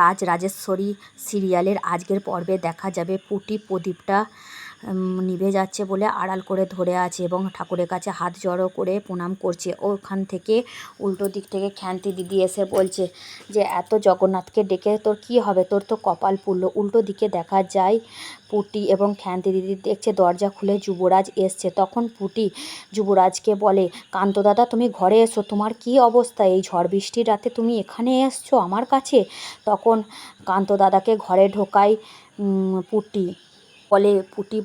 রাজরাজেশ্বরী সিরিয়ালের আজকের পর্বে দেখা যাবে পুটি প্রদীপটা নিভে যাচ্ছে বলে আড়াল করে ধরে আছে এবং ঠাকুরের কাছে হাত জড়ো করে প্রণাম করছে। ওখান থেকে উল্টো দিক থেকে খ্যান্তি দিদি এসে বলছে যে এত জগন্নাথকে ডেকে তোর কি হবে, তোর তো কপাল পুড়ল। উল্টো দিকে দেখা যায় পুটি এবং খ্যান্তি দিদি দেখছে দরজা খুলে যুবরাজ এসছে। তখন পুটি যুবরাজকে বলে, কান্ত দাদা তুমি ঘরে এসো, তোমার কি অবস্থা, এই ঝড় বৃষ্টির রাতে তুমি এখানে এসছো আমার কাছে। তখন কান্ত দাদাকে ঘরে ঢোকায় পুটি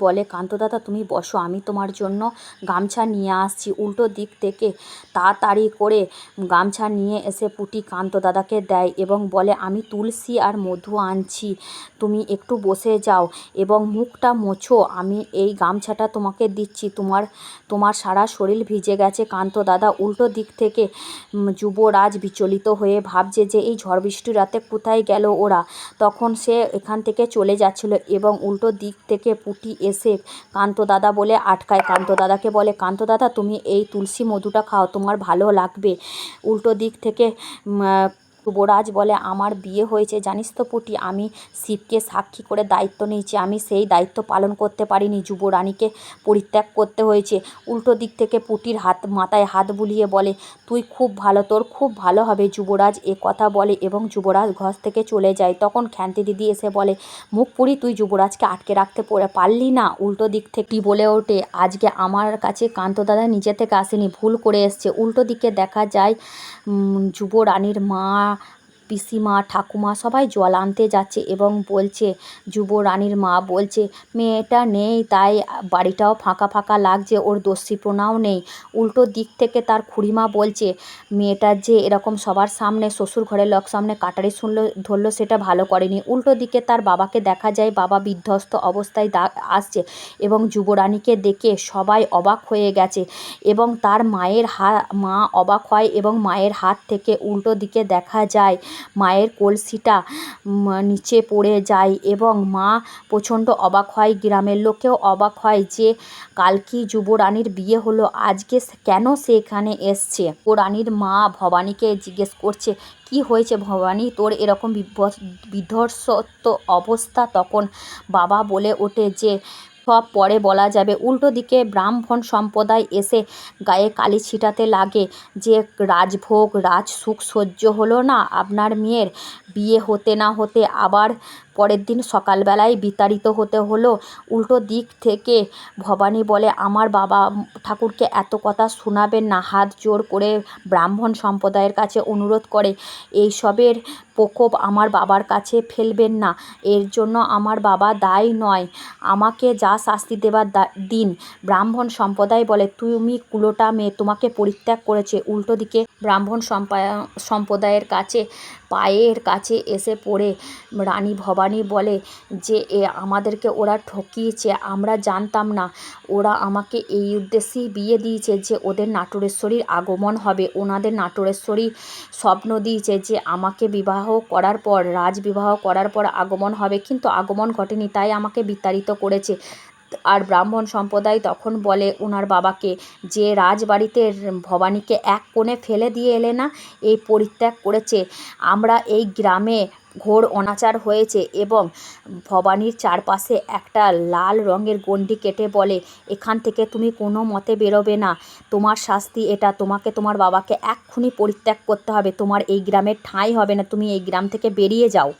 বলে, কান্ত দাদা তুমি বসো, আমি তোমার জন্য গামছা নিয়ে আসছি। উল্টো দিক থেকে তাড়াতাড়ি করে গামছা নিয়ে এসে পুটি কান্ত দাদাকে দেয় এবং বলে, আমি তুলসী আর মধু আনছি, তুমি একটু বসে যাও এবং মুখটা মোছো, আমি এই গামছাটা তোমাকে দিচ্ছি, তোমার সারা শরীর ভিজে গেছে। কান্ত দাদা উল্টো দিক থেকে যুবরাজ বিচলিত হয়ে ভাবছে যে এই ঝড় বৃষ্টির রাতে কোথায় গেল ওরা। তখন সে এখান থেকে চলে যাচ্ছিল এবং উল্টো দিক থেকে পুটি এসে কান্ত দাদা বলে আটকায়। কান্ত দাদাকে বলে, কান্ত দাদা তুমি এই তুলসী মধুটা খাও, তোমার ভালো লাগবে। উল্টো দিক থেকে যুবরাজ বলে, আমার বিয়ে হয়েছে জানিস তো পুটি, আমি শিবকে সাক্ষী করে দায়িত্ব নিয়েছি, আমি সেই দায়িত্ব পালন করতে পারিনি, যুবরানীকে পরিত্যাগ করতে হয়েছে। উল্টো দিক থেকে পুটির মাথায় হাত বুলিয়ে বলে, তুই খুব ভালো, তোর খুব ভালো হবে। যুবরাজ এ কথা বলে এবং যুবরাজ ঘর থেকে চলে যায়। তখন খ্যান্তি দিদি এসে বলে, মুখ পুরি তুই যুবরাজকে আটকে রাখতে পারলি না। উল্টো দিক থেকে বলে ওঠে, আজকে আমার কাছে কান্ত দাদা নিজে থেকে আসেনি, ভুল করে এসছে। উল্টো দিকে দেখা যায় যুবরানীর মা, পিসিমা, ঠাকুমা সবাই জল আনতে যাচ্ছে এবং বলছে, যুবরানীর মা বলছে মেয়েটা নেই তাই বাড়িটাও ফাঁকা ফাঁকা লাগছে, ওর দস্যিপনাও নেই। উল্টো দিক থেকে তার খুড়িমা বলছে, মেয়েটার যে এরকম সবার সামনে, শ্বশুর ঘরের লোক সামনে কাটারি ধরলো সেটা ভালো করেনি। উল্টো দিকে তার বাবাকে দেখা যায়, বাবা বিধ্বস্ত অবস্থায় আসছে এবং যুবরানীকে দেখে সবাই অবাক হয়ে গেছে এবং তার মা অবাক হয় এবং মায়ের হাত থেকে উল্টো দিকে দেখা যায় মায়ের কলসিটা নিচে পড়ে যায় এবং মা প্রচণ্ড অবাক হয়। গ্রামের লোকেও অবাক হয় যে কালকে যুবরানীর বিয়ে হলো, আজকে কেন সে এখানে এসছে। রানীর মা ভবানীকে জিজ্ঞেস করছে, কি হয়েছে ভবানী, তোর এরকম বিধ্বস্ত অবস্থা। তখন বাবা বলে ওঠে যে সব পরে বলা যাবে। উল্টো দিকে ব্রাহ্মণ সম্প্রদায় এসে গায়ে কালি ছিটাতে লাগে যে রাজভোগ রাজসুখ সহ্য হলো না, আপনার মেয়ের বিয়ে হতে না হতে আবার পরের দিন সকালবেলায় বিতাড়িত হতে হলো। উল্টো দিক থেকে ভবানী বলে, আমার বাবা ঠাকুরকে এত কথা শোনাবেন না, হাত জোর করে ব্রাহ্মণ সম্প্রদায়ের কাছে অনুরোধ করে, এইসবের প্রকোপ আমার বাবার কাছে ফেলবেন না, এর জন্য আমার বাবা দায়ী নয়, আমাকে যা শাস্তি দেবার দিন। ব্রাহ্মণ সম্প্রদায় বলে, তুমি কুলোটা মেয়ে, তোমাকে পরিত্যাগ করেছে। উল্টো দিকে ব্রাহ্মণ সম্প্রদায়ের পায়ের কাছে এসে পড়ে রানী ভবানী বলে যে আমাদেরকে ওরা ঠকিয়েছে, আমরা জানতাম না, ওরা আমাকে এই উদ্দেশ্যেই বিয়ে দিয়েছে যে ওদের নাটোরেশ্বরীর আগমন হবে, ওনাদের নাটোরেশ্বরী স্বপ্ন দিয়েছে যে আমাকে বিবাহ করার পর, রাজবিবাহ করার পর আগমন হবে, কিন্তু আগমন ঘটেনি, তাই আমাকে বিতাড়িত করেছে। আর ব্রাহ্মণ সম্প্রদায় তখন বলে ওনার বাবাকে যে রাজবাড়িতে ভবানীকে এক কোণে ফেলে দিয়ে এলে না, এই পরিত্যাগ করেছে, আমরা এই গ্রামে ঘোর অনাচার হয়েছে। এবং ভবানীর চারপাশে একটা লাল রঙের গণ্ডি কেটে বলে, এখান থেকে তুমি কোনো মতে বেরোবে না, তোমার শাস্তি এটা, তোমাকে তোমার বাবাকে এক্ষুনি পরিত্যাগ করতে হবে, তোমার এই গ্রামের ঠাঁই হবে না, তুমি এই গ্রাম থেকে বেরিয়ে যাও।